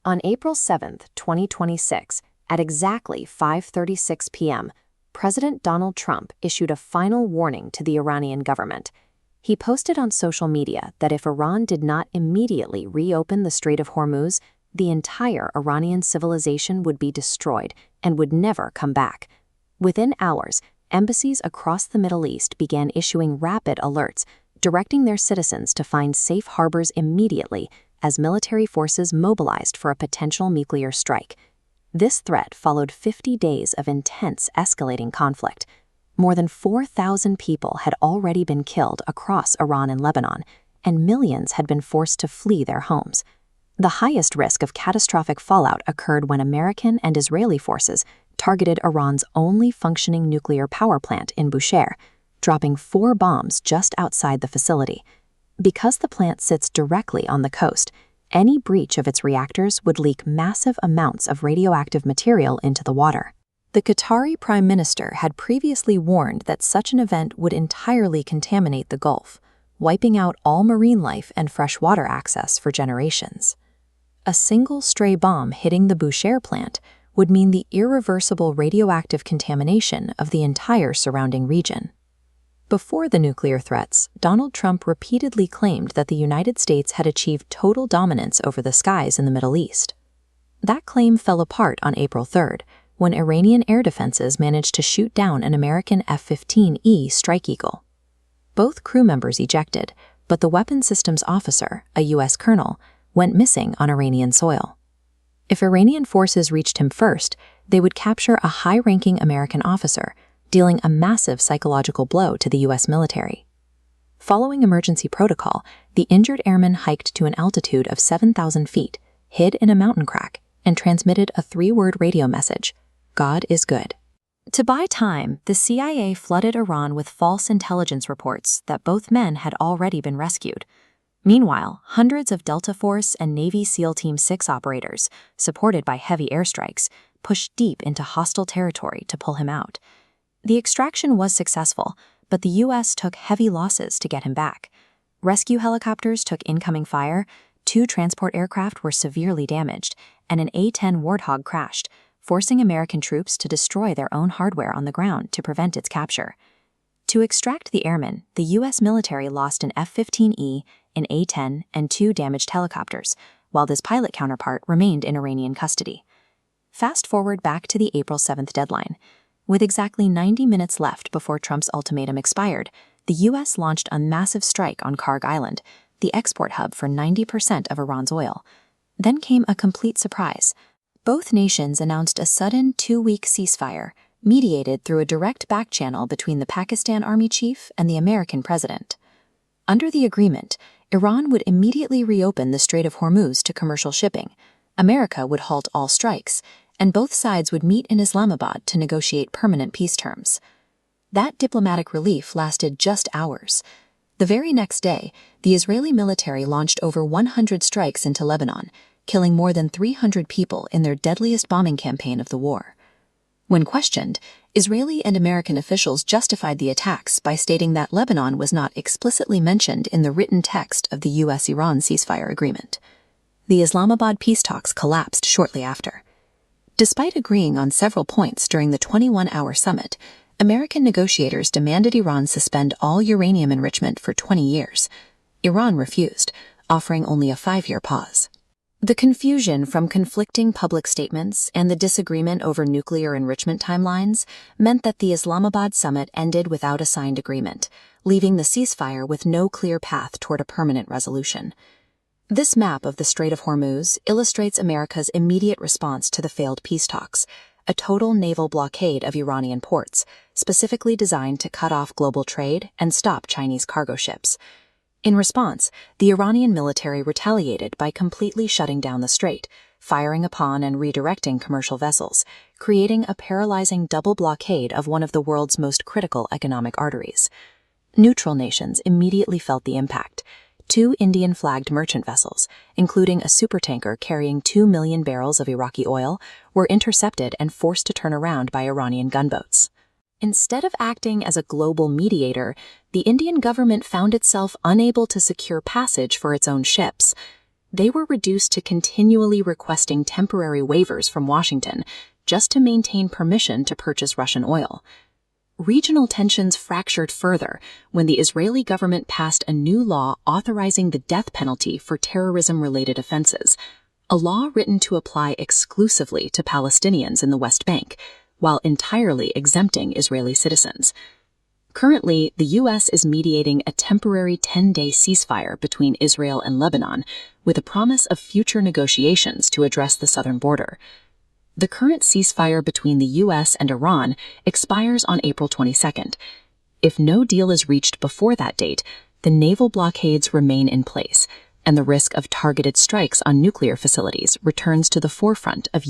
On April 7, 2026, at exactly 5:36 p.m., President Donald Trump issued a final warning to the Iranian government. He posted on social media that if Iran did not immediately reopen the Strait of Hormuz, the entire Iranian civilization would be destroyed and would never come back. Within hours, embassies across the Middle East began issuing rapid alerts, directing their citizens to find safe harbors immediately as military forces mobilized for a potential nuclear strike. This threat followed 50 days of intense, escalating conflict. More than 4,000 people had already been killed across Iran and Lebanon, and millions had been forced to flee their homes. The highest risk of catastrophic fallout occurred when American and Israeli forces targeted Iran's only functioning nuclear power plant in Bushehr, dropping 4 bombs just outside the facility. Because the plant sits directly on the coast, any breach of its reactors would leak massive amounts of radioactive material into the water. The Qatari Prime Minister had previously warned that such an event would entirely contaminate the Gulf, wiping out all marine life and freshwater access for generations. A single stray bomb hitting the Bushehr plant would mean the irreversible radioactive contamination of the entire surrounding region. Before the nuclear threats, Donald Trump repeatedly claimed that the United States had achieved total dominance over the skies in the Middle East. That claim fell apart on April 3rd, when Iranian air defenses managed to shoot down an American F-15E Strike Eagle. Both crew members ejected, but the weapons systems officer, a U.S. colonel, went missing on Iranian soil. If Iranian forces reached him first, they would capture a high-ranking American officer, dealing a massive psychological blow to the U.S. military. Following emergency protocol, the injured airman hiked to an altitude of 7,000 feet, hid in a mountain crack, and transmitted a 3-word radio message: "God is good." To buy time, the CIA flooded Iran with false intelligence reports that both men had already been rescued. Meanwhile, hundreds of Delta Force and Navy SEAL Team 6 operators, supported by heavy airstrikes, pushed deep into hostile territory to pull him out. The extraction was successful, but the U.S. took heavy losses to get him back. Rescue helicopters took incoming fire, 2 transport aircraft were severely damaged, and an A-10 Warthog crashed, forcing American troops to destroy their own hardware on the ground to prevent its capture. To extract the airmen, the U.S. military lost an F-15E, an A-10, and 2 damaged helicopters, while this pilot counterpart remained in Iranian custody. Fast forward back to the April 7th deadline. With exactly 90 minutes left before Trump's ultimatum expired, the U.S. launched a massive strike on Karg Island, the export hub for 90% of Iran's oil. Then came a complete surprise. Both nations announced a sudden 2-week ceasefire, mediated through a direct back channel between the Pakistan Army chief and the American president. Under the agreement, Iran would immediately reopen the Strait of Hormuz to commercial shipping, America would halt all strikes, and both sides would meet in Islamabad to negotiate permanent peace terms. That diplomatic relief lasted just hours. The very next day, the Israeli military launched over 100 strikes into Lebanon, killing more than 300 people in their deadliest bombing campaign of the war. When questioned, Israeli and American officials justified the attacks by stating that Lebanon was not explicitly mentioned in the written text of the U.S.-Iran ceasefire agreement. The Islamabad peace talks collapsed shortly after. Despite agreeing on several points during the 21-hour summit, American negotiators demanded Iran suspend all uranium enrichment for 20 years. Iran refused, offering only a 5-year pause. The confusion from conflicting public statements and the disagreement over nuclear enrichment timelines meant that the Islamabad summit ended without a signed agreement, leaving the ceasefire with no clear path toward a permanent resolution. This map of the Strait of Hormuz illustrates America's immediate response to the failed peace talks, a total naval blockade of Iranian ports, specifically designed to cut off global trade and stop Chinese cargo ships. In response, the Iranian military retaliated by completely shutting down the strait, firing upon and redirecting commercial vessels, creating a paralyzing double blockade of one of the world's most critical economic arteries. Neutral nations immediately felt the impact. 2 Indian-flagged merchant vessels, including a supertanker carrying 2 million barrels of Iraqi oil, were intercepted and forced to turn around by Iranian gunboats. Instead of acting as a global mediator, the Indian government found itself unable to secure passage for its own ships. They were reduced to continually requesting temporary waivers from Washington just to maintain permission to purchase Russian oil. Regional tensions fractured further when the Israeli government passed a new law authorizing the death penalty for terrorism-related offenses, a law written to apply exclusively to Palestinians in the West Bank, while entirely exempting Israeli citizens. Currently, the U.S. is mediating a temporary 10-day ceasefire between Israel and Lebanon, with a promise of future negotiations to address the southern border. The current ceasefire between the U.S. and Iran expires on April 22nd. If no deal is reached before that date, the naval blockades remain in place, and the risk of targeted strikes on nuclear facilities returns to the forefront of